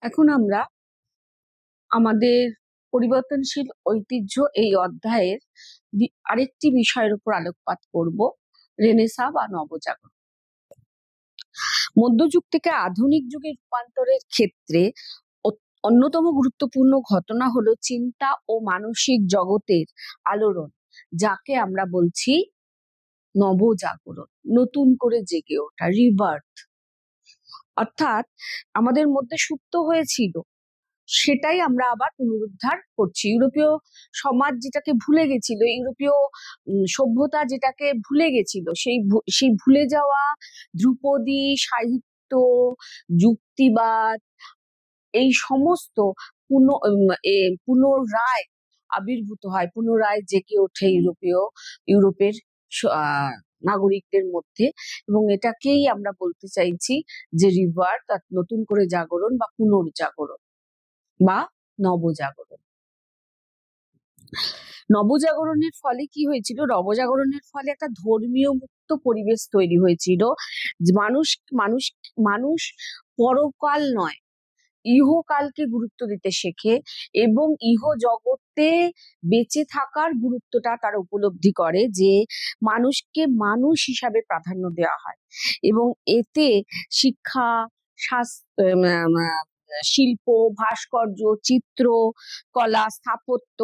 এখন আমরা আমাদের পরিবর্তনশীল ঐতিহ্য এই অধ্যায়ের আরেকটি বিষয়ের উপর আলোকপাত করব, রেনেসা বা নবজাগরণ। মধ্যযুগ থেকে আধুনিক যুগে রূপান্তরের ক্ষেত্রে অন্যতম গুরুত্বপূর্ণ ঘটনা হলো চিন্তা ও মানসিক জগতের আলোড়ন, যাকে আমরা বলছি নবজাগরণ, নতুন করে জেগে ওঠা, রিবার্থ। অর্থাৎ আমাদের মধ্যে সুপ্ত হয়েছিল সেটাই আমরা আবার পুনরুদ্ধার করছি। ইউরোপীয় সমাজ যেটাকে ভুলে গেছিল, ইউরোপীয় সভ্যতা যেটাকে ভুলে গেছিল, সেই ভুলে যাওয়া ধ্রুপদী সাহিত্য, যুক্তিবাদ, এই সমস্ত পুনরায় আবির্ভূত হয়, পুনরায় জেগে ওঠে ইউরোপের নাগরিকদের মধ্যে। এবং এটাকেই আমরা বলতে চাইছি যে রিবার্থ, নতুন করে জাগরণ বা পুনর্জাগরণ বা নবজাগরণ। নবজাগরণের ফলে কি হয়েছিল? নবজাগরণের ফলে একটা ধর্মীয় মুক্ত পরিবেশ তৈরি হয়েছিল। মানুষ মানুষ মানুষ পরকাল নয়, ইহকালকে গুরুত্ব দিতে শেখে এবং ইহ জগতে বেঁচে থাকার গুরুত্বটা তারা উপলব্ধি করে, যে মানুষকে মানুষ হিসাবে প্রাধান্য দেওয়া হয়। এবং এতে শিক্ষা, শিল্প, ভাস্কর্য, চিত্র কলা, স্থাপত্য,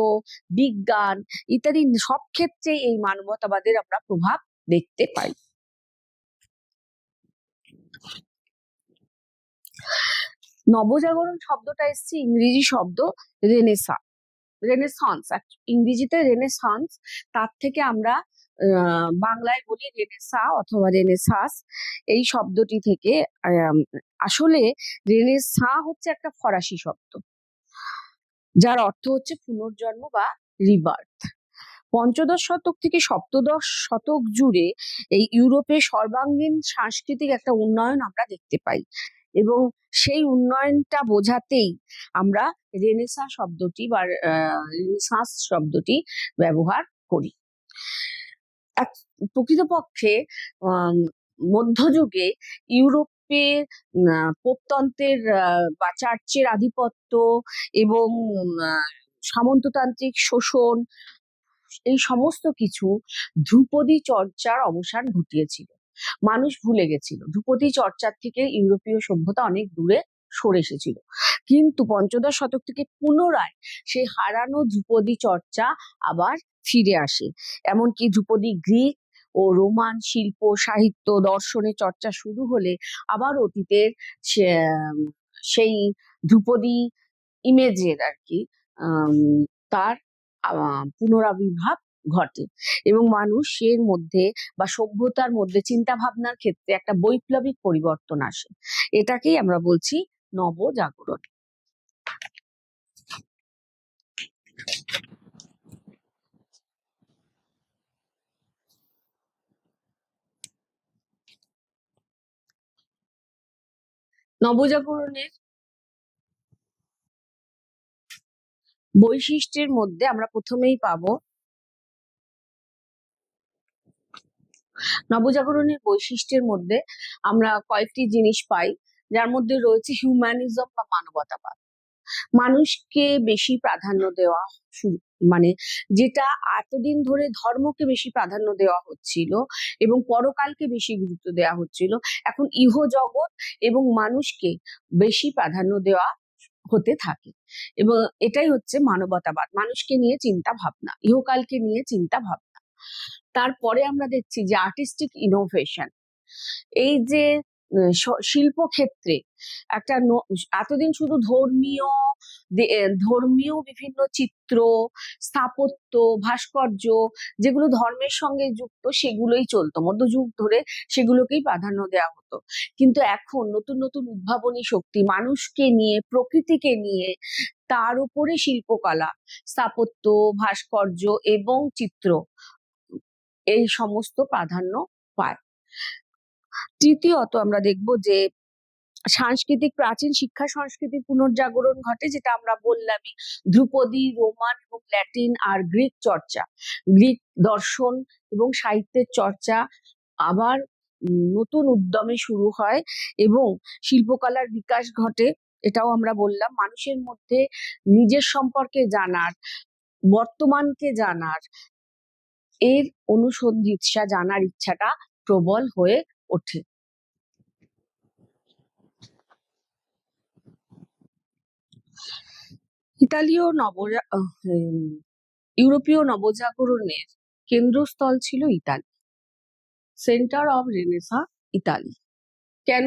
বিজ্ঞান ইত্যাদি সব ক্ষেত্রে এই মানবতাবাদের আমরা প্রভাব দেখতে পাই। নবজাগরণ শব্দটা এসছে ইংরেজি শব্দ রেনেসান্স, ইংরেজিতে রেনেসান্স, তার থেকে আমরা বাংলায় বলি রেনেসা অথবা রেনেসাস। এই শব্দটি থেকে আসলে রেনেসা হচ্ছে একটা ফরাসি শব্দ, যার অর্থ হচ্ছে পুনর্জন্ম বা রিবার্থ। পঞ্চদশ শতক থেকে সপ্তদশ শতক জুড়ে এই ইউরোপে সর্বাঙ্গীন সাংস্কৃতিক একটা উন্নয়ন আমরা দেখতে পাই, এবং সেই উন্নয়নটা বোঝাতেই আমরা রেনেসা শব্দটি বা রেনেসাঁস শব্দটি ব্যবহার করি। প্রকৃতপক্ষে মধ্যযুগে ইউরোপের পোপতন্ত্রের বা চার্চের আধিপত্য এবং সামন্ততান্ত্রিক শোষণ, এই সমস্ত কিছু ধ্রুপদী চর্চার অবসান ঘটিয়েছিল। মানুষ ভুলে গেছিল, ধ্রুপদী চর্চার থেকে ইউরোপীয় সভ্যতা অনেক দূরে সরে এসেছিল। কিন্তু পঞ্চদশ শতক থেকে পুনরায় সেই হারানো ধ্রুপদী চর্চা আবার ফিরে আসে। এমনকি ধ্রুপদী গ্রিক ও রোমান শিল্প, সাহিত্য, দর্শনের চর্চা শুরু হলে আবার অতীতের সেই ধ্রুপদী ইমেজের আর কি তার পুনরাবির্ভাব ঘটে, এবং মানুষের মধ্যে বা সভ্যতার মধ্যে চিন্তা ভাবনার ক্ষেত্রে একটা বৈপ্লবিক পরিবর্তন আসে। এটাকেই আমরা বলছি নবজাগরণ। নবজাগরণের বৈশিষ্ট্যের মধ্যে আমরা প্রথমেই পাবো, নবজাগরণের বৈশিষ্ট্যের মধ্যে আমরা কয়েকটি জিনিস পাই, যার মধ্যে রয়েছে হিউম্যানিজম বা মানবতাবাদ। মানুষকে বেশি প্রাধান্য দেওয়া শুরু, মানে যেটা এতদিন ধরে ধর্মকে বেশি প্রাধান্য দেওয়া হচ্ছিল এবং পরকালকে বেশি গুরুত্ব দেওয়া হচ্ছিল, এখন ইহ জগৎ এবং মানুষকে বেশি প্রাধান্য দেওয়া হতে থাকে। এবং এটাই হচ্ছে মানবতাবাদ, মানুষকে নিয়ে চিন্তা ভাবনা, ইহকালকে নিয়ে চিন্তা ভাবনা। তারপরে আমরা দেখছি যে আর্টিস্টিক ইনোভেশন, এই যে শিল্পক্ষেত্রে একটা এতদিন শুধু ধর্মীয় বিভিন্ন চিত্র, স্থাপত্য, ভাস্কর্য যেগুলো ধর্মের সঙ্গে যুক্ত সেগুলোই চলতো মধ্যযুগ ধরে, সেগুলোকেই প্রাধান্য দেওয়া হতো। কিন্তু এখন নতুন নতুন উদ্ভাবনী শক্তি, মানুষকে নিয়ে, প্রকৃতিকে নিয়ে, তার উপরে শিল্পকলা, স্থাপত্য, ভাস্কর্য এবং চিত্র এই সমস্ত প্রাধান্য পায়। তৃতীয়ত আমরা দেখব যে সাংস্কৃতিক প্রাচীন শিক্ষা সংস্কৃতির পুনর্জাগরণ ঘটে, যেটা আমরা বললামই, ধ্রুপদী, রোমান এবং ল্যাটিন আর গ্রিক চর্চা, গ্রিক দর্শন এবং সাহিত্যের চর্চা আবার নতুন উদ্যমে শুরু হয় এবং শিল্পকলার বিকাশ ঘটে। এটাও আমরা বললাম, মানুষের মধ্যে নিজের সম্পর্কে জানার, বর্তমানকে জানার, এর অনুসন্ধিৎসা জানার ইচ্ছাটা প্রবল হয়ে ওঠে। ইতালীয় ইউরোপীয় নবজাগরণের কেন্দ্রস্থল ছিল Italy, centre of renaissance Italy. কেন?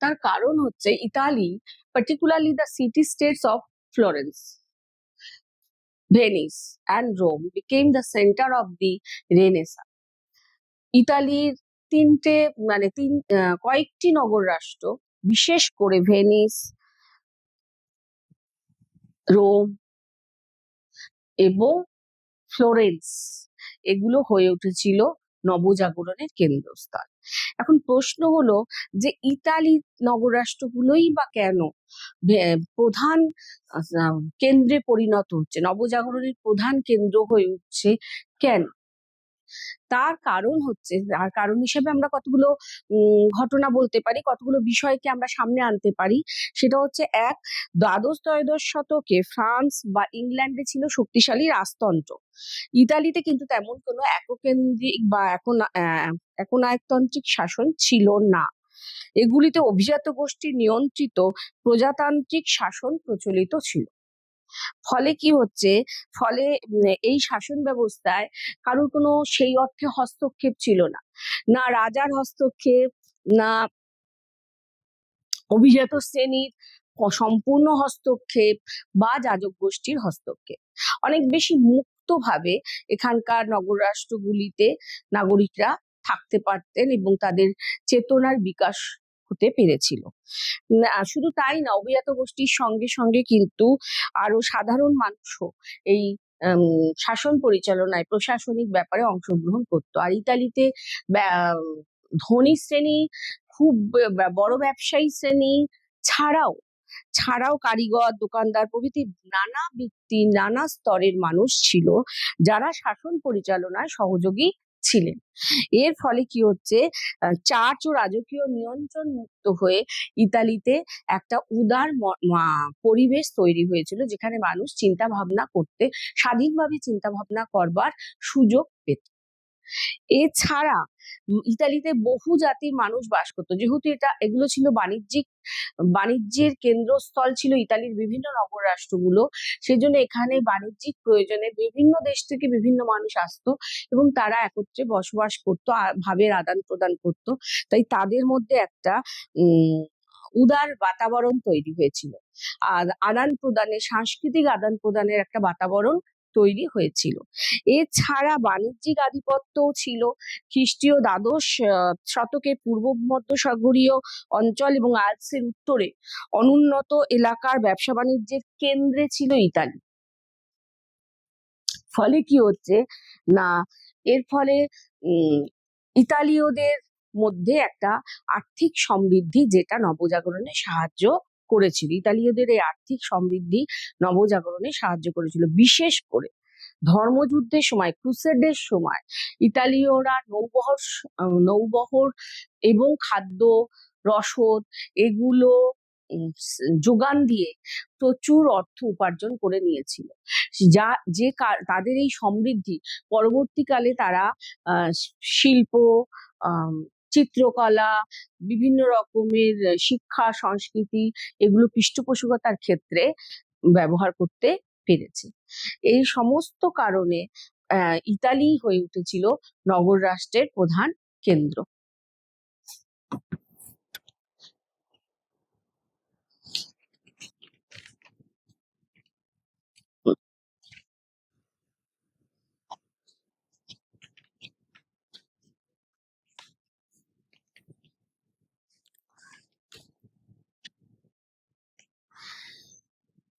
তার কারণ হচ্ছে Italy, particularly the city states of Florence, Venice and Rome became the centre of the renaissance. ইতালির কয়েকটি নগর রাষ্ট্র, বিশেষ করে ভেনিস, রোম এবং ফ্লোরেন্স, এগুলো হয়ে উঠেছিল নবজাগরণের কেন্দ্রস্থল। এখন প্রশ্ন হলো যে ইতালির নগররাষ্ট্রগুলোই বা কেন প্রধান কেন্দ্রে পরিণত হচ্ছে, নবজাগরণের প্রধান কেন্দ্র হয়ে উঠছে কেন? তার কারণ হিসেবে আমরা কতগুলো ঘটনা বলতে পারি, কতগুলো বিষয়কে আমরা সামনে আনতে পারি। সেটা হচ্ছে, এক, দ্বাদশ ত্রয়োদশ শতকে ফ্রান্স বা ইংল্যান্ডে ছিল শক্তিশালী রাজতন্ত্র। ইতালিতে কিন্তু তেমন কোনো এককেন্দ্রিক বা একনায়কতান্ত্রিক শাসন ছিল না। এগুলিতে অভিজাত গোষ্ঠী নিয়ন্ত্রিত প্রজাতান্ত্রিক শাসন প্রচলিত ছিল। ফলে কি হচ্ছে, এই শাসন ব্যবস্থায় কারোর কোনো সেই অর্থে হস্তক্ষেপ ছিল না, না রাজার হস্তক্ষেপ, না অভিজাত শ্রেণীর সম্পূর্ণ হস্তক্ষেপ বা যাজক গোষ্ঠীর হস্তক্ষেপ। অনেক বেশি মুক্তভাবে এখানকার নগর রাষ্ট্রগুলিতে নাগরিকরা থাকতে পারতেন এবং তাদের চেতনার বিকাশ হতে পেরেছিল। শুধু তাই না, অভিজাত গোষ্ঠীর সঙ্গে সঙ্গে কিন্তু আরো সাধারণ মানুষও এই শাসন পরিচালনায়, প্রশাসনিক ব্যাপারে অংশগ্রহণ করতো। আর ইতালিতে ধনী শ্রেণী, খুব বড় ব্যবসায়ী শ্রেণী ছাড়াও কারিগর, দোকানদার প্রভৃতি নানা ব্যক্তি, নানা স্তরের মানুষ ছিল যারা শাসন পরিচালনায় সহযোগী ছিলেন। এর ফলে কি হচ্ছে, চার্চ ও রাজকীয় নিয়ন্ত্রণ মুক্ত হয়ে ইতালিতে একটা উদার পরিবেশ তৈরি হয়েছিল, যেখানে মানুষ স্বাধীনভাবে চিন্তা ভাবনা করবার সুযোগ পেত। এছাড়া ইতালিতে বহু জাতির মানুষ বাস করতো, যেহেতু এগুলো ছিল বাণিজ্যের কেন্দ্রস্থল ছিল ইতালির বিভিন্ন নগর রাষ্ট্রগুলো। সেজন্য এখানে বাণিজ্যিক প্রয়োজনে বিভিন্ন দেশ থেকে বিভিন্ন মানুষ আসতো এবং তারা একত্রে বসবাস করতো, ভাবের আদান প্রদান করতো। তাই তাদের মধ্যে একটা উদার বাতাবরণ তৈরি হয়েছিল, আর সাংস্কৃতিক আদান প্রদানের একটা বাতাবরণ তৈরি হয়েছিল। এছাড়া বাণিজ্যিক আধিপত্যও ছিল। খ্রিস্টীয় দ্বাদশ শতকে পূর্ব মধ্যসাগরীয় অঞ্চল এবং আল্পসের উত্তরে অনুন্নত এলাকার ব্যবসা বাণিজ্যের কেন্দ্রে ছিল ইতালি। ফলে কি হচ্ছে না, এর ফলে ইতালীয়দের মধ্যে একটা আর্থিক সমৃদ্ধি, যেটা নবজাগরণে সাহায্য করেছিল। ইতালীয়দের এই আর্থিক সমৃদ্ধি নবজাগরণে সাহায্য করেছিল। বিশেষ করে ধর্মযুদ্ধের সময়, ক্রুসেডের সময় ইতালীয়রা নৌবহর এবং খাদ্য, রসদ এগুলো যোগান দিয়ে প্রচুর অর্থ উপার্জন করে নিয়েছিল। তাদের এই সমৃদ্ধি পরবর্তীকালে তারা শিল্প, চিত্রকলা, বিভিন্ন রকমের শিক্ষা, সংস্কৃতি, এগুলো পৃষ্ঠপোষকতার ক্ষেত্রে ব্যবহার করতে পেরেছে। এই সমস্ত কারণে ইতালি হয়ে উঠেছিল নগর রাষ্ট্রের প্রধান কেন্দ্র।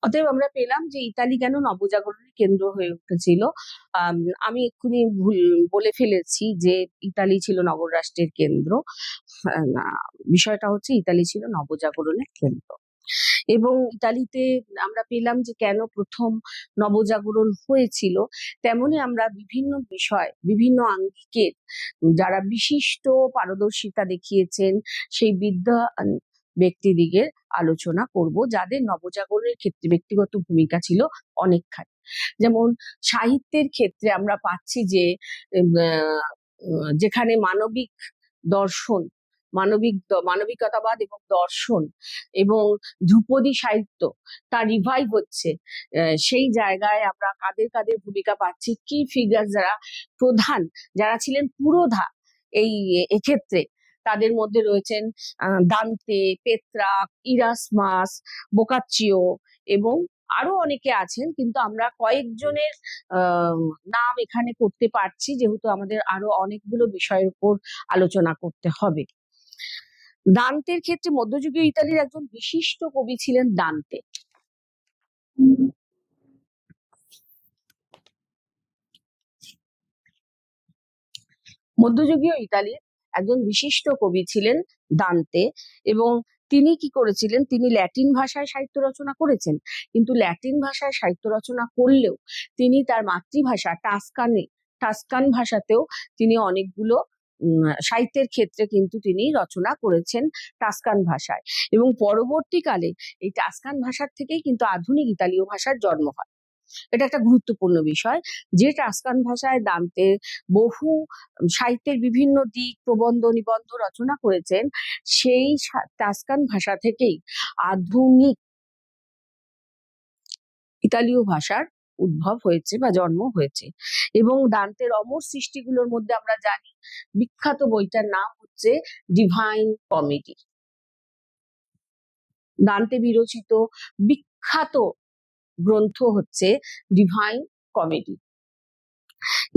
অতএব আমরা পেলাম যে ইতালি কেন নবজাগরণের কেন্দ্র হয়ে উঠেছিল। আমি এক্ষুনি ভুল বলে ফেলেছি যে ইতালি ছিল নগর রাষ্ট্রের কেন্দ্র। বিষয়টা হচ্ছে ইতালি ছিল নবজাগরণের কেন্দ্র। এবং ইতালিতে আমরা পেলাম যে কেন প্রথম নবজাগরণ হয়েছিল। তেমনি আমরা বিভিন্ন বিষয়, বিভিন্ন আঙ্গিকের যারা বিশিষ্ট পারদর্শিতা দেখিয়েছেন, সেই ব্যক্তিদিগের আলোচনা করব, যাদের নবজাগরণের ক্ষেত্রে ব্যক্তিগত ভূমিকা ছিল অনেকখানি। যেমন সাহিত্যের ক্ষেত্রে আমরা পাচ্ছি যে যেখানে মানবিক দর্শন, মানবিকতাবাদ এবং দর্শন এবং ধ্রুপদী সাহিত্য তার রিভাইভ হচ্ছে, সেই জায়গায় আমরা কাদের কাদের ভূমিকা পাচ্ছি, কি ফিগার যারা প্রধান, যারা ছিলেন পুরোধা এই এক্ষেত্রে, তাদের মধ্যে রয়েছেন দান্তে, পেত্রাক, ইরাসমাস, বোকাচ্চিও এবং আরো অনেকে আছেন, কিন্তু আমরা কয়েকজনের নাম এখানে করতে পারছি যেহেতু আমাদের আরো অনেকগুলো বিষয়ের উপর আলোচনা করতে হবে। দান্তের ক্ষেত্রে মধ্যযুগীয় ইতালির একজন বিশিষ্ট কবি ছিলেন দান্তে। মধ্যযুগীয় ইতালির একজন বিশিষ্ট কবি ছিলেন দান্তে, এবং তিনি কি করেছিলেন, তিনি ল্যাটিন ভাষায় সাহিত্য রচনা করেছেন, কিন্তু ল্যাটিন ভাষায় সাহিত্য রচনা করলেও তিনি তার মাতৃভাষা টাস্কান ভাষাতেও তিনি অনেকগুলো সাহিত্যের ক্ষেত্রে কিন্তু তিনি রচনা করেছেন টাস্কান ভাষায়, এবং পরবর্তীকালে এই টাস্কান ভাষার থেকেই কিন্তু আধুনিক ইতালীয় ভাষার জন্ম হয়। এটা একটা গুরুত্বপূর্ণ বিষয় যে টাস্কান ভাষায় দান্তে বহু সাহিত্যের বিভিন্ন দিক, প্রবন্ধ, নিবন্ধ রচনা করেছেন, সেই টাস্কান ভাষা থেকেই আধুনিক ইতালীয় ভাষার উদ্ভব হয়েছে বা জন্ম হয়েছে। এবং দান্তের অমর সৃষ্টিগুলোর মধ্যে আমরা জানি বিখ্যাত বইটার নাম হচ্ছে ডিভাইন কমেডি। দান্তে বিরচিত বিখ্যাত গ্রন্থ হচ্ছে ডিভাইন কমেডি।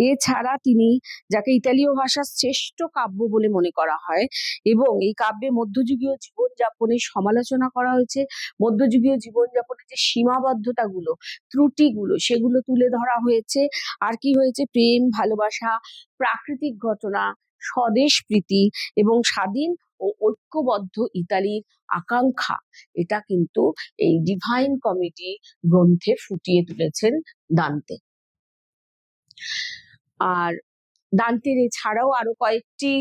এছাড়া তিনি, যাকে ইতালীয় ভাষার শ্রেষ্ঠ কাব্য বলে মনে করা হয়, এবং এই কাব্যে মধ্যযুগীয় জীবনযাপনের সমালোচনা করা হয়েছে, মধ্যযুগীয় জীবনযাপনের যে সীমাবদ্ধতাগুলো, ত্রুটিগুলো, সেগুলো তুলে ধরা হয়েছে। আর কি হয়েছে, প্রেম, ভালোবাসা, প্রাকৃতিক ঘটনা, স্বদেশ প্রীতি এবং স্বাধীন ও ঐক্যবদ্ধ ইতালির আকাঙ্ক্ষা, এটা কিন্তু এই ডিভাইন কমেডি গ্রন্থে ফুটিয়ে তুলেছেন দান্তে। আর দান্তের এছাড়াও আরো কয়েকটি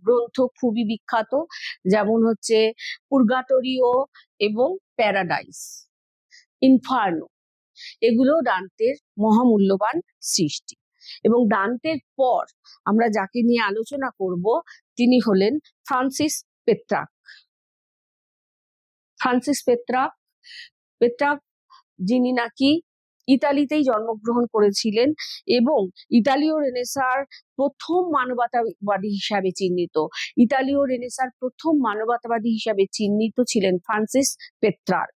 গ্রন্থ খুবই বিখ্যাত, যেমন হচ্ছে পুর্গাটোরিও এবং প্যারাডাইস, ইনফার্নো, এগুলো দান্তের মহামূল্যবান সৃষ্টি। এবং দান্তের পর আমরা যাকে নিয়ে আলোচনা করব তিনি হলেন ফ্রান্সিস পেত্রাক। পেত্রাক যিনি নাকি ইতালিতেই জন্মগ্রহণ করেছিলেন এবং ইতালীয় রেনেসাঁর প্রথম মানবতাবাদী হিসাবে চিহ্নিত, ছিলেন ফ্রান্সিস পেত্রাক।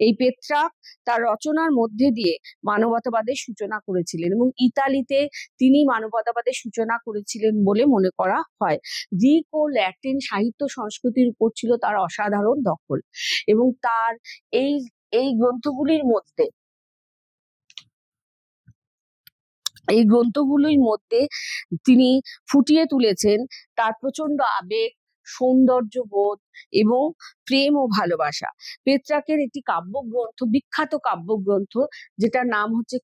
এই পেত্রাক তার রচনার মধ্যে দিয়ে মানবতাবাদের সূচনা করেছিলেন, এবং ইতালিতে তিনি মানবতাবাদের সূচনা করেছিলেন বলে মনে করা হয়। গ্রিক ও ল্যাটিন সাহিত্য সংস্কৃতির উপর ছিল তার অসাধারণ দখল, এবং তার এই গ্রন্থগুলির মধ্যে তিনি ফুটিয়ে তুলেছেন তার প্রচন্ড আবেগ, সৌন্দর্যবোধ এবং প্রেম ও ভালোবাসা। পেত্রাকের একটি বিখ্যাত কাব্যগ্রন্থ যেটার নাম হচ্ছে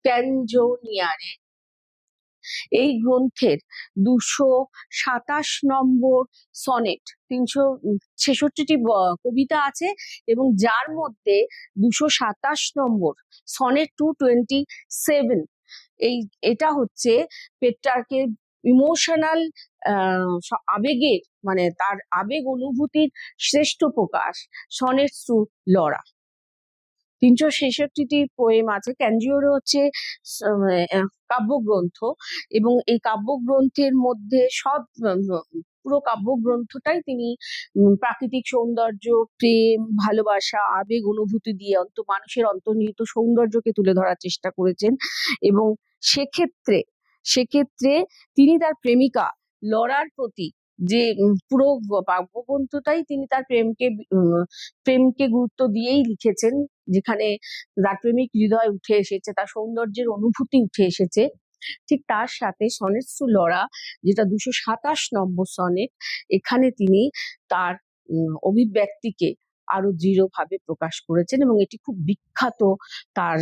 ক্যানজোনিয়ারে, এই গ্রন্থের 227 নম্বর সনেট, 366টি কবিতা আছে, এবং যার মধ্যে 227 নম্বর সনেট 227, এটা হচ্ছে পেট্রার্কের ইমোশনাল আবেগের, মানে তার আবেগ অনুভূতির শ্রেষ্ঠ প্রকাশ, সনেটস টু লরা। 366টি পোয়েম আছে। ক্যানজিওরে হচ্ছে কাব্যগ্রন্থ, এবং এই কাব্যগ্রন্থের মধ্যে পুরো কাব্যগ্রন্থটাই তিনি প্রাকৃতিক সৌন্দর্য, প্রেম, ভালোবাসা, আবেগ অনুভূতি দিয়ে মানুষের অন্তর্নিহিত সৌন্দর্যকে তুলে ধরার চেষ্টা করেছেন। এবং সেক্ষেত্রে তিনি তার প্রেমিকা লরার প্রতি যে পুরো কাব্যগ্রন্থটাই তিনি তার প্রেমকে গুরুত্ব দিয়েই লিখেছেন, যেখানে তার প্রেমিক হৃদয় উঠে এসেছে, তার সৌন্দর্যের অনুভূতি উঠে এসেছে। ঠিক তার সাথে সনেটস টু লরা, যেটা 227 নম্বর সনেট, এখানে তিনি তার অভিব্যক্তিকে আরো দৃঢ়ভাবে প্রকাশ করেছেন, এবং এটি খুব বিখ্যাত তার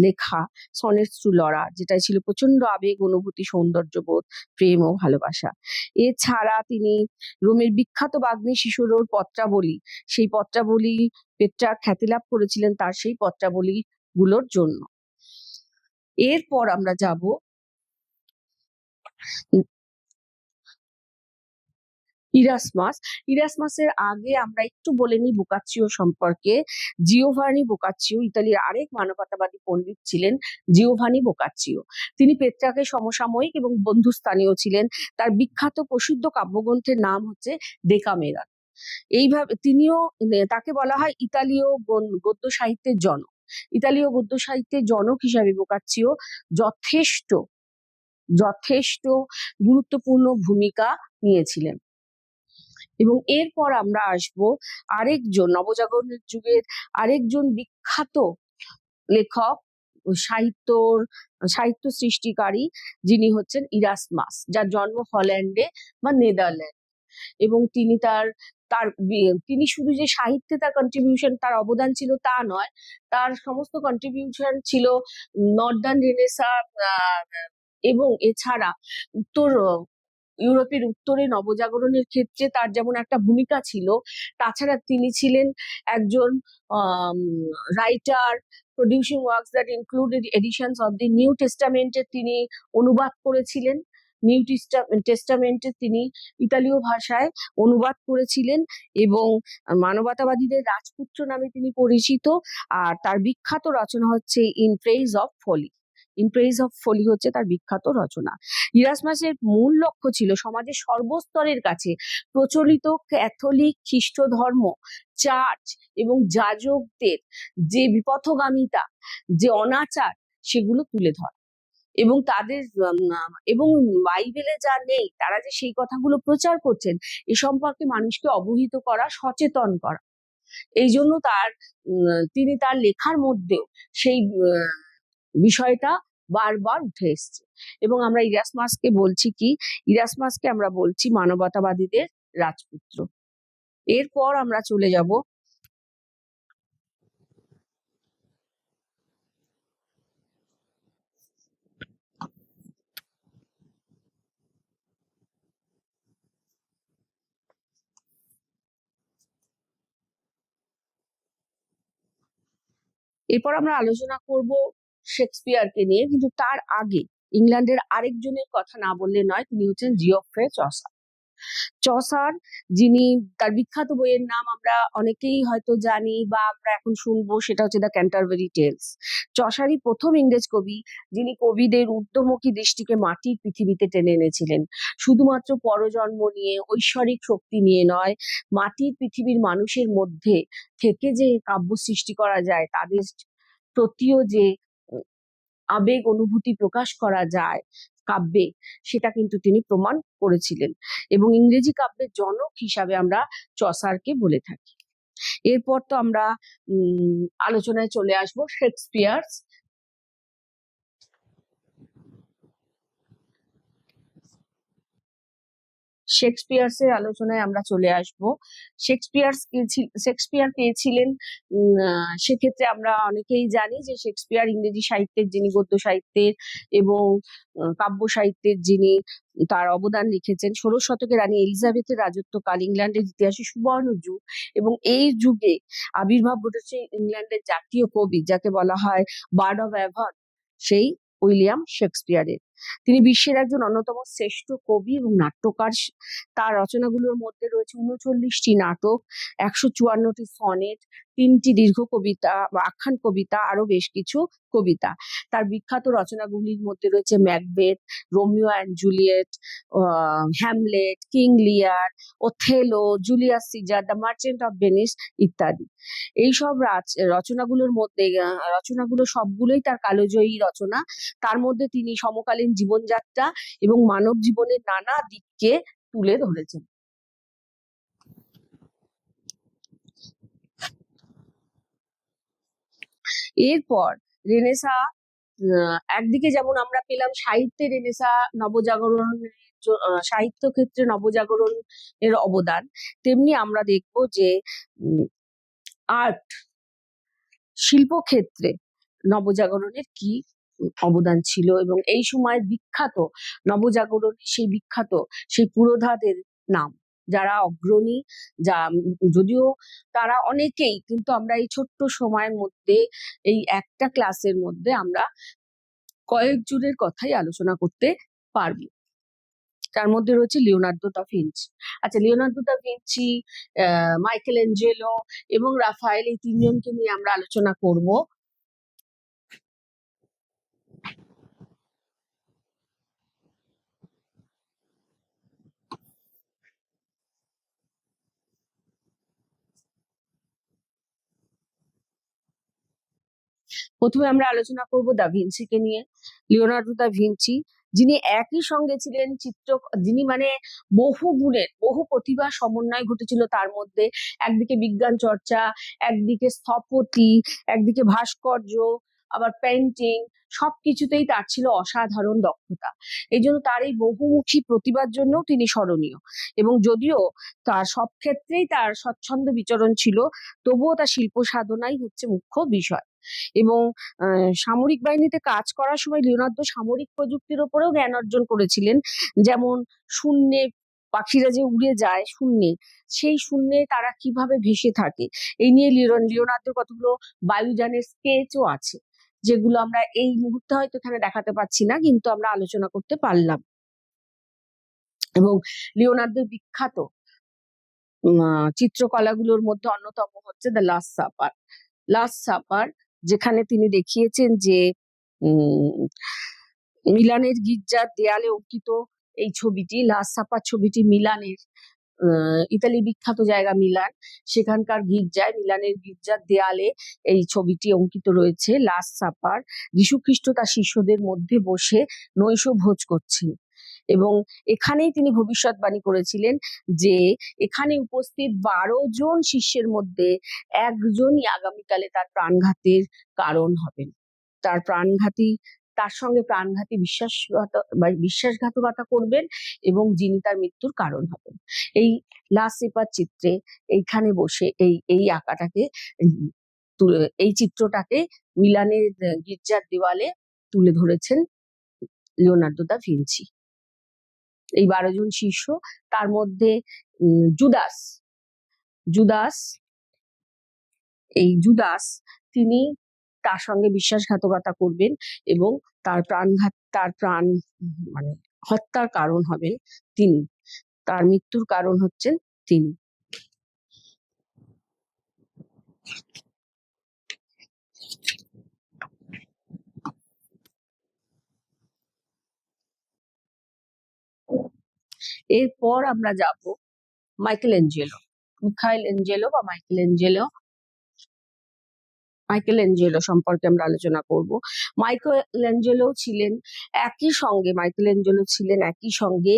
লেখা সনেটস টু লরা, যেটা ছিল প্রচন্ড আবেগ, অনুভূতি, সৌন্দর্যবোধ, প্রেম ও ভালোবাসা। এছাড়া তিনি রোমের বিখ্যাত বাগ্মী সিসুরোর পত্রাবলী, সেই পত্রাবলী পেট্রার্ক খ্যাতি লাভ করেছিলেন তার সেই পত্রাবলী গুলোর জন্য। এরপর আমরা যাব ইরাসমাস। ইরাসমাসের আগে আমরা একটু বলে নিই বোকাচ্চিও সম্পর্কে। জিওভানি বোকাচ্চিও ইতালির আরেক মানবতাবাদী পণ্ডিত ছিলেন জিওভানি বোকাচ্চিও। তিনি পেট্রাকের সমসাময়িক এবং বন্ধুস্থানীয় ছিলেন। তার বিখ্যাত প্রসিদ্ধ কাব্যগ্রন্থের নাম হচ্ছে ডেকামেরন। এইভাবে তিনিও, তাকে বলা হয় ইতালীয় গদ্য সাহিত্যের জনক। ইতালীয় গদ্য সাহিত্যের জনক হিসাবে বোকাচ্চিও যথেষ্ট যথেষ্ট গুরুত্বপূর্ণ ভূমিকা নিয়েছিলেন। এবং এরপর আমরা আসব আরেকজন নবজাগরণের যুগের আরেকজন বিখ্যাত লেখক, সাহিত্য সৃষ্টিকারী, যিনি হচ্ছেন ইরাসমাস, যার জন্ম হল্যান্ডে বা নেদারল্যান্ড। এবং তিনি তিনি শুধু যে সাহিত্যে তার কন্ট্রিবিউশন, তার অবদান ছিল তা নয়, তার সমস্ত কন্ট্রিবিউশন ছিল নর্দার্ন রেনেসা এবং এছাড়া উত্তর ইউরোপের উত্তরে নবজাগরণের ক্ষেত্রে তার যেমন একটা ভূমিকা ছিল, তাছাড়া তিনি ছিলেন একজন writer, producing works that included editions of the New টেস্টামেন্টের তিনি অনুবাদ করেছিলেন। নিউ টেস্টামেন্টের তিনি ইতালীয় ভাষায় অনুবাদ করেছিলেন এবং মানবতাবাদীদের রাজপুত্র নামে তিনি পরিচিত। আর তার বিখ্যাত রচনা হচ্ছে In Praise of Folly. In Praise of Folly হচ্ছে তার বিখ্যাত রচনা। ইরাসমাসের মূল লক্ষ্য ছিল সমাজের সর্বস্তরের কাছে প্রচলিত ক্যাথলিক খ্রিস্ট ধর্ম, চার্চ এবং যাজকদের যে বিপথগামিতা, যে অনাচার, সেগুলো তুলে ধরা এবং তাদের এবং বাইবেলে যা নেই তারা যে সেই কথাগুলো প্রচার করছেন এ সম্পর্কে মানুষকে অবহিত করা, সচেতন করা। এই জন্য তিনি তার লেখার মধ্যেও সেই বিষয়টা বারবার উঠে এসছে। এবং আমরা ইরাসমাসকে আমরা বলছি মানবতাবাদীদের রাজপুত্র। এরপর আমরা চলে যাব আলোচনা করব শেক্সপিয়ারকে নিয়ে। কিন্তু তার আগে ইংল্যান্ডের আরেকজনের কথা না বললে নয়, তিনি হচ্ছেন জিওফ্রে চসার। চসার, যিনি, তার বিখ্যাত বইয়ের নাম আমরা অনেকেই হয়তো জানি বা আমরা এখন শুনবো, সেটা হচ্ছে দ্য ক্যান্টারবারি টেলস। চসারই প্রথম ইংরেজ কবি যিনি কবিদের ঊর্ধ্বমুখী দৃষ্টিকে মাটির পৃথিবীতে টেনে এনেছিলেন। শুধুমাত্র পরজন্ম নিয়ে, ঐশ্বরিক শক্তি নিয়ে নয়, মাটির পৃথিবীর মানুষের মধ্যে থেকে যে কাব্য সৃষ্টি করা যায়, তাদের প্রতিও যে আবেগ অনুভূতি প্রকাশ করা যায় কাব্যে, সেটা কিন্তু তিনি প্রমাণ করেছিলেন এবং ইংরেজি কাব্যের জনক হিসাবে আমরা চসারকে বলে থাকি। এরপর তো আমরা আলোচনায় চলে আসবো শেক্সপিয়ার। শেক্সপিয়ারের আলোচনায় আমরা চলে আসব। শেক্সপিয়ার পেয়েছিলেন, সেক্ষেত্রে আমরা অনেকেই জানি যে শেক্সপিয়ার ইংরেজি সাহিত্যের যিনি, গদ্য সাহিত্যের এবং কাব্য সাহিত্যের যিনি তার অবদান লিখেছেন। 16 শতকে রানী এলিজাবেথের রাজত্বকাল ইংল্যান্ডের ইতিহাসে সুবর্ণ যুগ এবং এই যুগে আবির্ভাব ঘটেছে ইংল্যান্ডের জাতীয় কবি, যাকে বলা হয় বার্ড অফ অ্যাভন, সেই উইলিয়াম শেক্সপিয়ারের। তিনি বিশ্বের একজন অন্যতম শ্রেষ্ঠ কবি এবং নাট্যকার। তার রচনাগুলোর মধ্যে রয়েছে 39টি নাটক, 154টি সনেট, 3টি দীর্ঘ কবিতা বা আখ্যান কবিতা, আরো বেশ কিছু কবিতা। তার বিখ্যাত রচনাগুলির মধ্যে রয়েছে Macbeth, Romeo and Juliet, Hamlet, King Lear, Othello, Julius Caesar, The Merchant of Venice ইত্যাদি। এইসব রচনাগুলো সবগুলোই তার কালজয়ী রচনা। তার মধ্যে তিনি সমকালীন জীবনযাত্রা এবং মানব জীবনের নানা দিককে তুলে ধরেছেন। এরপর রেনেসা, একদিকে যেমন আমরা পেলাম সাহিত্যে রেনেসা, নবজাগরণের সাহিত্য ক্ষেত্রে নবজাগরণের অবদান, তেমনি আমরা দেখব যে আর্ট, শিল্পক্ষেত্রে নবজাগরণের কি অবদান ছিল, এবং এই সময় বিখ্যাত নবজাগরণের সেই পুরোধাদের নাম, যারা অগ্রণী, যা যদিও তারা অনেকেই, কিন্তু আমরা এই ছোট্ট সময়ের মধ্যে, এই একটা ক্লাসের মধ্যে আমরা কয়েকজনের কথাই আলোচনা করতে পারবো। তার মধ্যে রয়েছে লিওনার্দো দা ভিঞ্চি। আচ্ছা, Leonardo da Vinci, Michael Angelo এবং রাফায়েল, এই তিনজনকে নিয়ে আমরা আলোচনা করব। প্রথমে আমরা আলোচনা করব দা ভিঞ্চিকে নিয়ে। লিওনার্দো দা ভিঞ্চি, যিনি একই সঙ্গে ছিলেন যিনি মানে বহু গুণের, বহু প্রতিভা সমন্বয় ঘটেছিল তার মধ্যে। একদিকে বিজ্ঞান চর্চা, একদিকে স্থপতি, একদিকে ভাস্কর্য, আবার পেইন্টিং, সবকিছুতেই তার ছিল অসাধারণ দক্ষতা। এই জন্য তার এই বহুমুখী প্রতিভার জন্য তিনি স্মরণীয়। এবং যদিও তার সব ক্ষেত্রেই তার স্বচ্ছন্দ বিচরণ ছিল, তবুও তার শিল্প সাধনাই হচ্ছে মুখ্য বিষয়। এবং সামরিক বাহিনীতে কাজ করার সময় লিওনার্দো সামরিক প্রযুক্তির ওপরেও জ্ঞান অর্জন করেছিলেন। যেমন শূন্যে পাখিরা যে উড়ে যায় শূন্যে, সেই শূন্যে তারা কিভাবে ভেসে থাকে, এই নিয়ে লিওনার্দোর কতগুলো বায়ুযানের স্কেচও আছে, যেগুলো আমরা এই মুহূর্তে হয়তো এখানে দেখাতে পাচ্ছি না, কিন্তু আমরা আলোচনা করতে পারলাম। এবং লিওনার্দোর বিখ্যাত চিত্রকলাগুলোর মধ্যে অন্যতম হচ্ছে the Last Supper. Last Supper, যেখানে তিনি দেখিয়েছেন যে মিলানের গির্জার দেয়ালে অঙ্কিত এই ছবিটি, লাস্ট সাপার ছবিটি মিলানের, ইতালি বিখ্যাত জায়গা মিলান, সেখানকার গির্জায়, মিলানের গির্জার দেয়ালে এই ছবিটি অঙ্কিত রয়েছে। লাস্ট সাপার, যীশু খ্রিস্ট তার শিষ্যদের মধ্যে বসে নৈশ ভোজ করছেন, এবং এখানেই তিনি ভবিষ্যৎবাণী করেছিলেন যে এখানে উপস্থিত 12 জন শিষ্যের মধ্যে একজনই আগামীকালে তার প্রাণঘাতের কারণ হবেন। তার সঙ্গে প্রাণঘাতী বিশ্বাসঘাতকতা করবেন, এবং যিনি তার মৃত্যুর কারণ হবেন। এই লাস্ট সাপার চিত্রে এইখানে বসে এই আঁকাটাকে, এই চিত্রটাকে মিলানের গির্জার দেওয়ালে তুলে ধরেছেন লিওনার্দো দা ভিঞ্চি। এই 12 জন শিষ্য, তার মধ্যে জুদাস, তিনি তার সঙ্গে বিশ্বাসঘাতকতা করবেন এবং তার প্রাণ মানে হত্যার কারণ হবেন তিনি, তার মৃত্যুর কারণ হচ্ছেন তিনি। এরপর আমরা যাব মাইকেল অ্যাঞ্জেলো সম্পর্কে আমরা আলোচনা করব। মাইকেল অ্যাঞ্জেলো ছিলেন একই সঙ্গে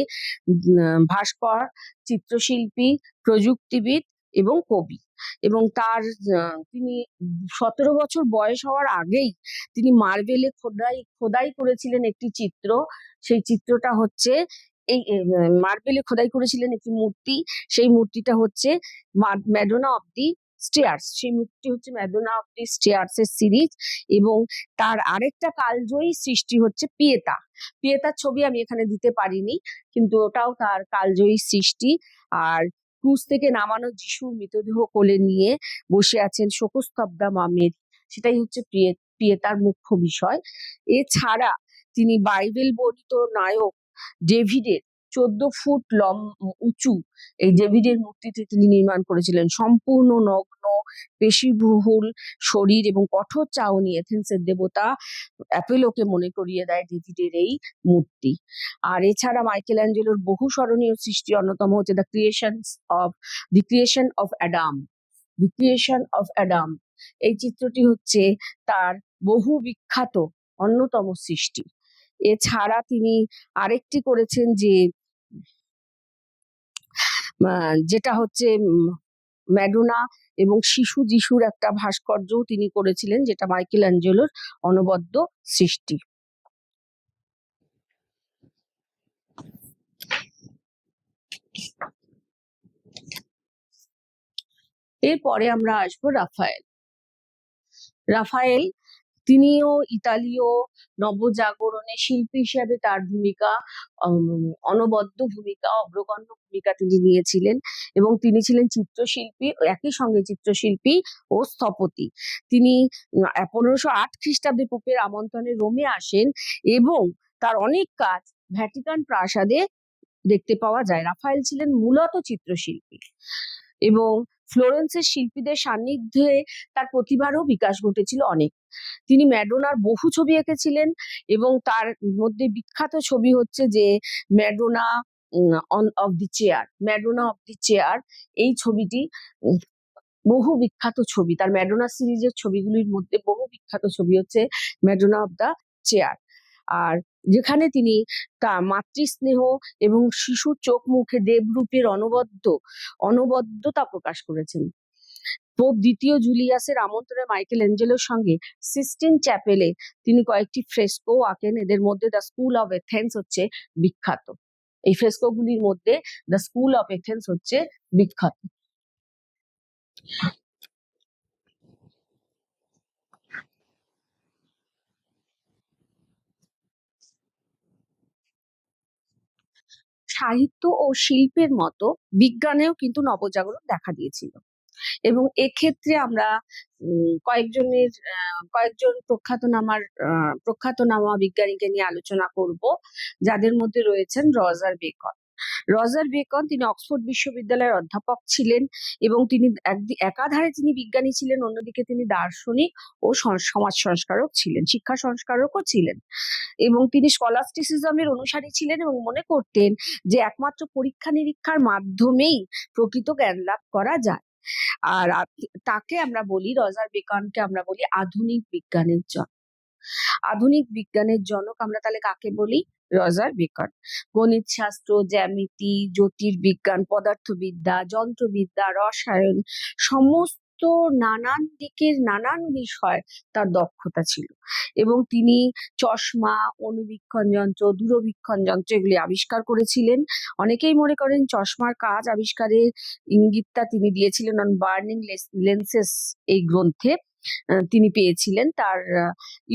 ভাস্কর, চিত্রশিল্পী, প্রযুক্তিবিদ এবং কবি। এবং তিনি 17 বছর বয়স হওয়ার আগেই তিনি মার্বেলে খোদাই করেছিলেন একটি চিত্র। সেই চিত্রটা হচ্ছে মার্বেলে খোদাই করেছিলেন একটি মূর্তি। সেই মূর্তিটা হচ্ছে ম্যাডোনা অফ দি স্টেয়ার্স। সেই মূর্তি হচ্ছে ম্যাডোনা অফ দি স্টেয়ার্স এর সিরিজ। এবং তার আরেকটা কালজয়ী সৃষ্টি হচ্ছে পিয়েতার ছবি আমি এখানে দিতে পারিনি, কিন্তু ওটাও তার কালজয়ী সৃষ্টি। আর ক্রুজ থেকে নামানো যিশুর মৃতদেহ কোলে নিয়ে বসে আছেন শোকস্তব্ধা মা মেরি, সেটাই হচ্ছে পিয়েতার মুখ্য বিষয়। এছাড়া তিনি বাইবেল বর্ণিত নায়ক ডেভিডের 14 ফুট উঁচু এই ডেভিডের মূর্তিটি তিনি নির্মাণ করেছিলেন। সম্পূর্ণ নগ্ন, পেশিবহুল শরীর এবং কঠোর চাহনি এথেন্সের দেবতা অ্যাপোলোকে মনে করিয়ে দেয় ডেভিডের এই মূর্তি। আর এছাড়া মাইকেল অ্যাঞ্জেলোর বহু স্মরণীয় সৃষ্টি অন্যতম হচ্ছে দ্য ক্রিয়েশন অফ অ্যাডাম। এই চিত্রটি হচ্ছে তার বহু বিখ্যাত অন্যতম সৃষ্টি। এছাড়া তিনি আরেকটি করেছেন যেটা হচ্ছে ম্যাডোনা এবং যিশুর একটা ভাস্কর্যও তিনি করেছিলেন, যেটা মাইকেল অ্যাঞ্জেলোর অনবদ্য সৃষ্টি। এরপরে আমরা আসবো রাফায়েল। তিনিও ইতালীয় নবজাগরণে শিল্পী হিসাবে তার ভূমিকা, অনবদ্য ভূমিকা, অগ্রগণ্য ভূমিকা তিনি নিয়েছিলেন। এবং তিনি ছিলেন চিত্রশিল্পী, একই সঙ্গে চিত্রশিল্পী ও স্থপতি। তিনি 1508 খ্রিস্টাব্দে পোপের আমন্ত্রণে রোমে আসেন এবং তার অনেক কাজ ভ্যাটিকান প্রাসাদে দেখতে পাওয়া যায়। রাফায়েল ছিলেন মূলত চিত্রশিল্পী এবং ফ্লোরেন্সের শিল্পীদের সান্নিধ্যে তার প্রতিভারও বিকাশ ঘটেছিল অনেক। তিনি ম্যাডোনার বহু ছবি এঁকেছিলেন এবং তার মধ্যে বিখ্যাত ছবি হচ্ছে যে Madonna of the chair. Madonna of the chair এই ছবিটি বহু বিখ্যাত ছবি। তার ম্যাডোনা সিরিজের ছবিগুলির মধ্যে বহু বিখ্যাত ছবি হচ্ছে ম্যাডোনা অফ দ্য চেয়ার। আর যেখানে তিনি তার মাতৃস্নেহ এবং শিশুর চোখ মুখে দেবরূপের অনবদ্যতা প্রকাশ করেছেন। পোপ দ্বিতীয় জুলিয়াসের আমন্ত্রণে মাইকেল অ্যাঞ্জেলোর সঙ্গে সিস্টিন চ্যাপেলে তিনি কয়েকটি ফ্রেস্কো আঁকেন। এদের মধ্যে দ্য স্কুল অফ এথেন্স হচ্ছে বিখ্যাত। এই ফ্রেস্কো গুলির মধ্যে দ্য স্কুল অফ এথেন্স হচ্ছে বিখ্যাত। সাহিত্য ও শিল্পের মতো বিজ্ঞানেও কিন্তু নবজাগরণ দেখা দিয়েছিল এবং এক্ষেত্রে আমরা কয়েকজন প্রখ্যাতনামা বিজ্ঞানীকে নিয়ে আলোচনা করব, যাদের মধ্যে রয়েছেন রজার বেকন। রজার বেকন তিনি অক্সফোর্ড বিশ্ববিদ্যালয়ের অধ্যাপক ছিলেন এবং তিনি একাধারে তিনি বিজ্ঞানী ছিলেন, অন্যদিকে তিনি দার্শনিক ও সমাজ সংস্কারক ছিলেন, শিক্ষা সংস্কারকও ছিলেন। এবং তিনি স্কলাস্টিসিজমের অনুসারী ছিলেন এবং মনে করতেন যে একমাত্র পরীক্ষা নিরীক্ষার মাধ্যমেই প্রকৃত জ্ঞান লাভ করা যায়। আর তাকে আমরা বলি, রজার বেকনকে আমরা বলি আধুনিক বিজ্ঞানের জনক। আধুনিক বিজ্ঞানের জনক আমরা তাহলে কাকে বলি? Roger beacon. গণিত শাস্ত্র, জ্যামিতি, জ্যোতির্বিজ্ঞান, পদার্থবিদ্যা, যন্ত্রবিদ্যা, রসায়ন সমস্ত নানান দিকের নানান বিষয় তার দক্ষতা ছিল এবং তিনি চশমা, অণুবীক্ষণ যন্ত্র, দূরবীক্ষণ যন্ত্র এগুলি আবিষ্কার করেছিলেন। অনেকেই মনে করেন চশমার কাজ আবিষ্কারের ইঙ্গিতটা তিনি দিয়েছিলেন অন বার্নিং লেন্সেস এই গ্রন্থে তিনি পেয়েছিলেন। তার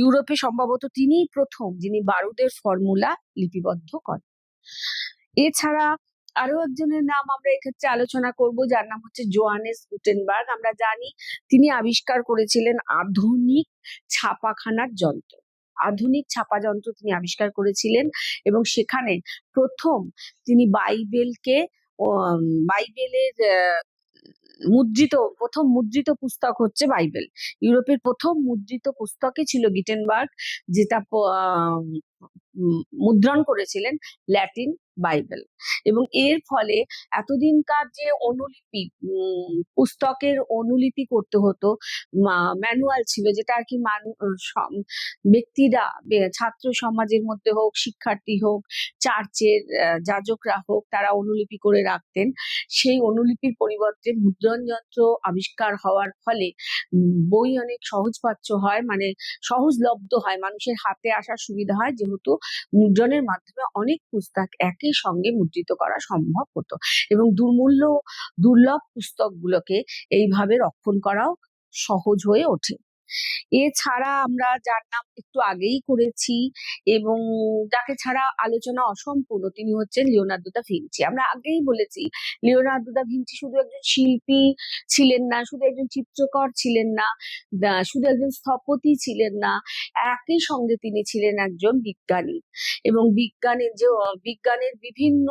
ইউরোপে সম্ভবত তিনিই প্রথম যিনি বারুদের ফর্মুলা লিপিবদ্ধ করেন। এছাড়া আরো একজনের নাম আমরা এক্ষেত্রে আলোচনা করব, যার নাম হচ্ছে জোহানেস গুটেনবার্গ। আমরা জানি তিনি আবিষ্কার করেছিলেন আধুনিক ছাপাখানার যন্ত্র। আধুনিক ছাপা যন্ত্র তিনি আবিষ্কার করেছিলেন এবং সেখানে তিনি বাইবেলের প্রথম মুদ্রিত পুস্তক হচ্ছে বাইবেল। ইউরোপের প্রথম মুদ্রিত পুস্তকই ছিল গিটেনবার্গ, যেটা মুদ্রণ করেছিলেন ল্যাটিন বাইবেল। এবং এর ফলে এতদিনকার যে অনুলিপি, পুস্তকের অনুলিপি করতে হতো, ম্যানুয়াল ছিল, যেটা আর কি ব্যক্তিরা, ছাত্র সমাজের মধ্যে হোক, শিক্ষার্থী হোক, চার্চের যাজকরা হোক, তারা অনুলিপি করে রাখতেন। সেই অনুলিপির পরিবর্তে মুদ্রণ যন্ত্র আবিষ্কার হওয়ার ফলে বই অনেক সহজপাচ্য হয়, মানে সহজলব্ধ হয়, মানুষের হাতে আসার সুবিধা হয়, যেহেতু মুদ্রণের মাধ্যমে অনেক পুস্তক একই সঙ্গে মুদ্রিত করা সম্ভব হতো এবং দুর্লভ পুস্তকগুলোকে এইভাবে রক্ষণ করাও সহজ হয়ে ওঠে। এছাড়া আমরা যার নাম একটু আগেই করেছি এবং যাকে ছাড়া আলোচনা অসম্পূর্ণ, তিনি হচ্ছেন লিওনার্দো দা ভিঞ্চি। আমরা আগেই বলেছি লিওনার্দো দা ভিঞ্চি শুধু একজন শিল্পী ছিলেন না, শুধু একজন চিত্রকর ছিলেন না, শুধু একজন স্থপতি ছিলেন না, একই সঙ্গে তিনি ছিলেন একজন বিজ্ঞানী। এবং বিজ্ঞানের বিভিন্ন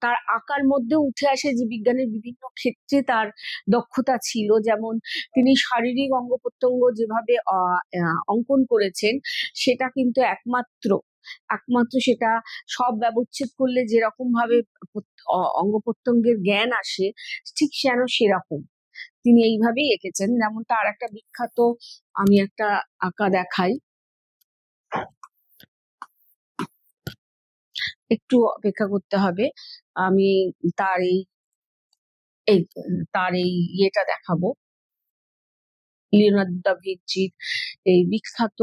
তার আঁকার মধ্যে উঠে আসে যে বিজ্ঞানের বিভিন্ন ক্ষেত্রে তার দক্ষতা ছিল। যেমন তিনি শারীরিক অঙ্গ প্রত্যঙ্গ যেভাবে অঙ্কন করেছেন, সেটা কিন্তু একমাত্র সেটা সব ব্যবচ্ছেদ করলে যেরকম ভাবে অঙ্গ প্রত্যঙ্গের জ্ঞান আসে, ঠিক যেন সেরকম তিনি এইভাবেই এঁকেছেন। যেমন তার একটা বিখ্যাত, আমি একটা আঁকা দেখাই, একটু অপেক্ষা করতে হবে, আমি তার এই ইয়েটা দেখাবো, লিওনার্দো দা ভিঞ্চির এই বিখ্যাত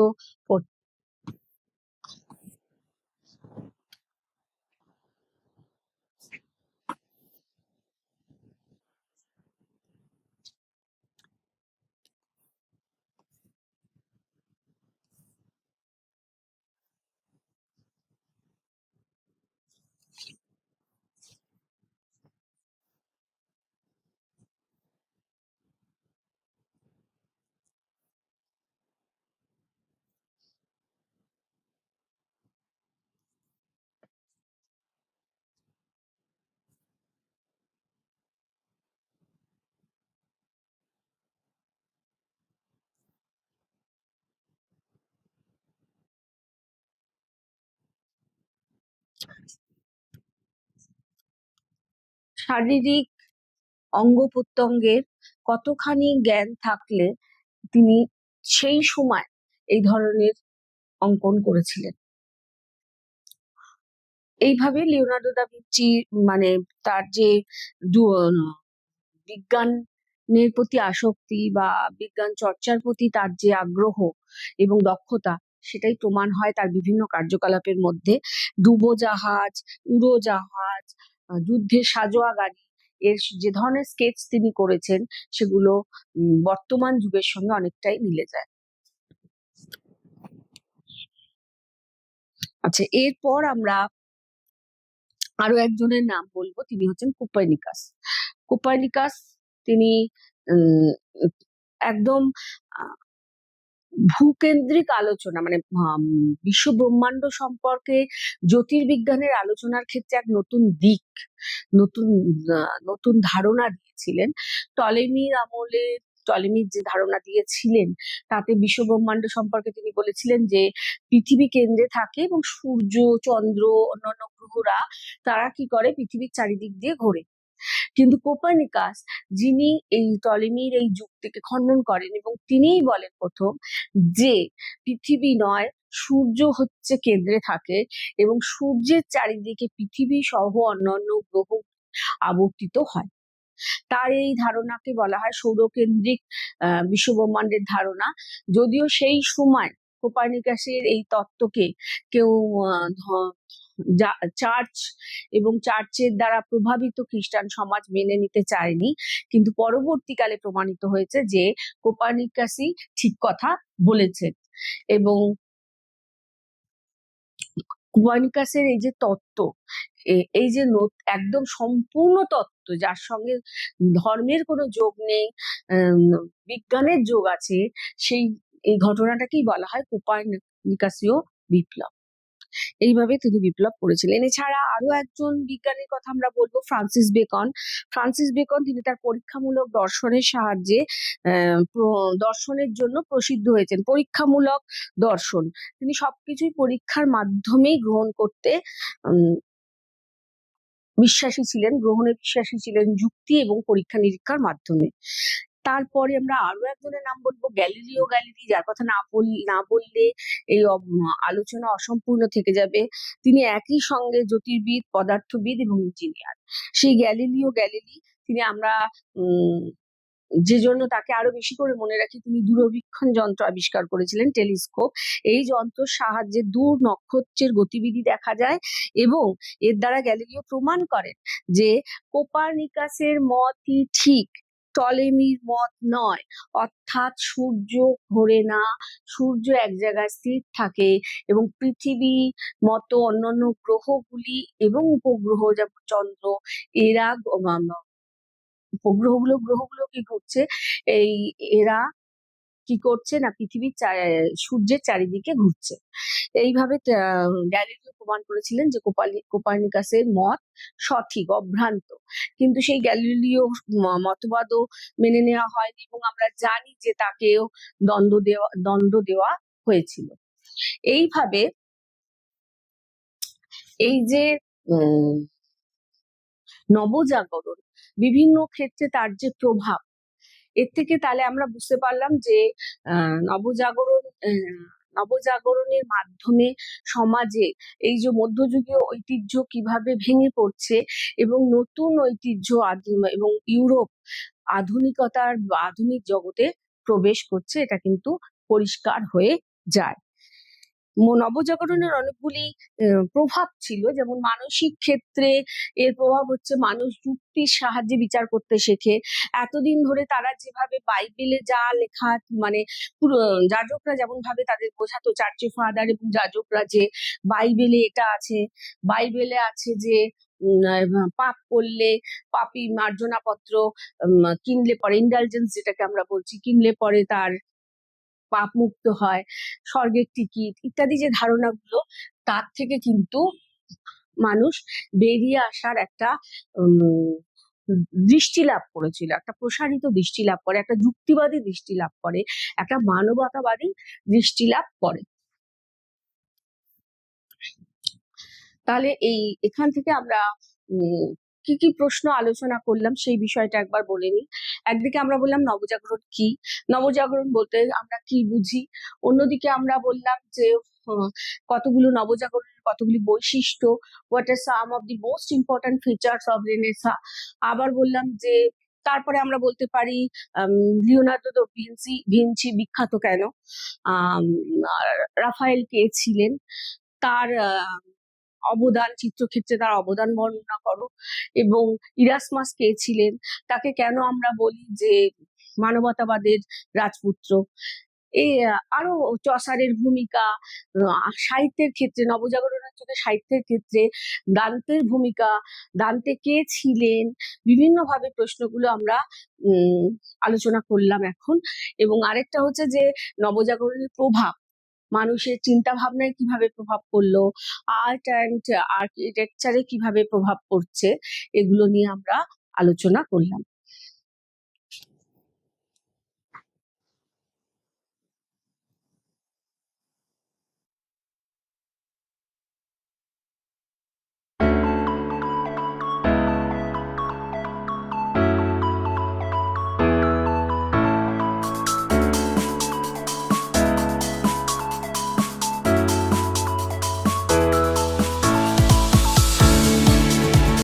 শারীরিক অঙ্গ প্রত্যঙ্গের কতখানি জ্ঞান থাকলে তিনি সেই সময় এই ধরনের অঙ্কন করেছিলেন। এইভাবে লিওনার্দো দা ভিঞ্চি মানে তার যে বিজ্ঞানের প্রতি আসক্তি বা বিজ্ঞান চর্চার প্রতি তার যে আগ্রহ এবং দক্ষতা, সেটাই প্রমাণ হয় তার বিভিন্ন কার্যকলাপের মধ্যে। ডুবোজাহাজ, উড়োজাহাজ, যুদ্ধের সাজোয়া গাড়ি, এর যে ধরনের স্কেচ তিনি করেছেন সেগুলো বর্তমান যুগের সঙ্গে অনেকটাই মিলে যায়। আচ্ছা, এরপর আমরা আরো একজনের নাম বলবো, তিনি হচ্ছেন কোপার্নিকাস। কোপার্নিকাস তিনি একদম ভূকেন্দ্রিক আলোচনা মানে বিশ্ব ব্রহ্মাণ্ড সম্পর্কে জ্যোতির্বিজ্ঞানের আলোচনার ক্ষেত্রে এক নতুন দিক, নতুন নতুন ধারণা দিয়েছিলেন। টলেমির যে ধারণা দিয়েছিলেন তাতে বিশ্ব ব্রহ্মাণ্ড সম্পর্কে তিনি বলেছিলেন যে পৃথিবী কেন্দ্রে থাকে এবং সূর্য, চন্দ্র, অন্যান্য গ্রহরা তারা কি করে, পৃথিবীর চারিদিক দিয়ে ঘোরে। কিন্তু কোপার্নিকাস, যিনি এই টলেমির এই যুক্তিকে খণ্ডন করেন এবং তিনিই বলেন প্রথম যে পৃথিবী নয়, সূর্য হচ্ছে কেন্দ্রে থাকে এবং সূর্যের চারিদিকে পৃথিবী সহ অন্যান্য গ্রহ আবর্তিত হয়। তার এই ধারণাকে বলা হয় সৌরকেন্দ্রিক বিশ্বব্রহ্মাণ্ডের ধারণা। যদিও সেই সময় কোপার্নিকাসের এই তত্ত্বকে কেউ চার্চ এবং চার্চের দ্বারা প্রভাবিত খ্রিস্টান সমাজ মেনে নিতে চায়নি, কিন্তু পরবর্তীকালে প্রমাণিত হয়েছে যে কোপার্নিকাসই ঠিক কথা বলেছেন। এবং কোপার্নিকাসের এই যে তত্ত্ব, এই যে একদম সম্পূর্ণ তত্ত্ব, যার সঙ্গে ধর্মের কোনো যোগ নেই, বিজ্ঞানের যোগ আছে, এই ঘটনাটাকেই বলা হয় কোপার্নিকাসীয় বিপ্লব। এইভাবে তিনি বিপ্লব করেছিলেন। এছাড়া আরো একজন বিজ্ঞানীর কথা আমরা বলবো, ফ্রান্সিস বেকন। ফ্রান্সিস বেকন তিনি তার পরীক্ষামূলক দর্শনের সাহায্যে দর্শনের জন্য প্রসিদ্ধ হয়েছেন। পরীক্ষামূলক দর্শন, তিনি সবকিছুই পরীক্ষার মাধ্যমেই গ্রহণ করতে বিশ্বাসী ছিলেন, গ্রহণে বিশ্বাসী ছিলেন, যুক্তি এবং পরীক্ষা নিরীক্ষার মাধ্যমে। তারপরে আমরা আরো একজনের নাম বলবো, গ্যালিলিও গ্যালিলি, যার কথা না বললে এই আলোচনা অসম্পূর্ণ থেকে যাবে। তিনি একই সঙ্গে জ্যোতির্বিদ, পদার্থবিদ এবং ইঞ্জিনিয়ার। সেই গ্যালিলিও গ্যালিলি, তিনি আমরা যে জন্য তাকে আরো বেশি করে মনে রাখি, তিনি দূরবীক্ষণ যন্ত্র আবিষ্কার করেছিলেন, টেলিস্কোপ। এই যন্ত্রের সাহায্যে দূর নক্ষত্রের গতিবিধি দেখা যায় এবং এর দ্বারা গ্যালিলিও প্রমাণ করেন যে কোপার্নিকাসের মতই ঠিক, টলেমির মত নয়। অর্থাৎ সূর্য ঘোরে না, সূর্য এক জায়গায় স্থির থাকে এবং পৃথিবী মতো অন্যান্য গ্রহগুলি এবং উপগ্রহ যেমন চন্দ্র, এরা গ্রহগুলো কি ঘুরছে, এরা কি করছে না, পৃথিবীর সূর্যের চারিদিকে ঘুরছে। এইভাবে গ্যালিলিও প্রমাণ করেছিলেন যে কোপার্নিকাসের মত সঠিক, অভ্রান্ত। কিন্তু সেই গ্যালিলিও মতবাদও মেনে নেওয়া হয়নি এবং আমরা জানি যে তাকেও দণ্ড দেওয়া হয়েছিল। এইভাবে এই যে নবজাগরণ, বিভিন্ন ক্ষেত্রে তার যে প্রভাব, এর থেকে তাহলে আমরা বুঝতে পারলাম যে নবজাগরণের মাধ্যমে সমাজে এই যে মধ্যযুগীয় ঐতিহ্য কিভাবে ভেঙে পড়ছে এবং নতুন ঐতিহ্য এবং ইউরোপ আধুনিকতার বা আধুনিক জগতে প্রবেশ করছে, এটা কিন্তু পরিষ্কার হয়ে যায়। নবজাগরণের অনেকগুলি প্রভাব ছিল, যেমন মানসিক ক্ষেত্রে এর প্রভাব হচ্ছে মানুষ যুক্তির সাহায্যে বিচার করতে শেখে। এতদিন ধরে তারা যেভাবে বাইবেলে যা লেখা, মানে যাজকরা যেমন ভাবে তাদের বোঝাতো, চার্চে ফাদার এবং যাজকরা, যে বাইবেলে এটা আছে, বাইবেলে আছে যে পাপ করলে, পাপী মার্জনা পত্র কিনলে পরে, ইন্ডালজেন্স যেটাকে আমরা বলছি, কিনলে পরে তার পাপ মুক্ত হয়, স্বর্গের টিকিট ইত্যাদি যে ধারণাগুলো, তার থেকে কিন্তু মানুষ বেরিয়ে আসার একটা দৃষ্টি লাভ করেছিল, একটা প্রসারিত দৃষ্টি লাভ করে, একটা যুক্তিবাদী দৃষ্টি লাভ করে, একটা মানবতাবাদী দৃষ্টি লাভ করে। তাহলে এখান থেকে আমরা কি কি প্রশ্ন আলোচনা করলাম সেই বিষয়টা একবার বলে নিই। একদিকে আমরা বললাম নবজাগরণ কি, নবজাগরণ বলতে আমরা কি বুঝি। অন্যদিকে আমরা বললাম যে কতগুলো নবজাগরণের কতগুলি বৈশিষ্ট্য, what are some of the most important features of Renaissance. আবার বললাম যে তারপরে আমরা বলতে পারি লিওনার্দো দা ভিঞ্চি বিখ্যাত কেন, আর রাফায়েল কে ছিলেন, তার অবদান, চিত্রক্ষেত্রে তার অবদান বর্ণনা করো, এবং ইরাসমাস কে ছিলেন, তাকে কেন আমরা বলি যে মানবতাবাদের রাজপুত্র। আরো চসারের ভূমিকা, সাহিত্যের ক্ষেত্রে, নবজাগরণের যুগে সাহিত্যের ক্ষেত্রে দান্তের ভূমিকা, দান্তে কে ছিলেন, বিভিন্ন ভাবে প্রশ্নগুলো আমরা আলোচনা করলাম এখন। এবং আরেকটা হচ্ছে যে নবজাগরণের প্রভাব মানুষের চিন্তা ভাবনায় কিভাবে প্রভাব পড়লো, আর্ট অ্যান্ড আর্কিটেকচারে কিভাবে প্রভাব পড়ছে, এগুলো নিয়ে আমরা আলোচনা করলাম।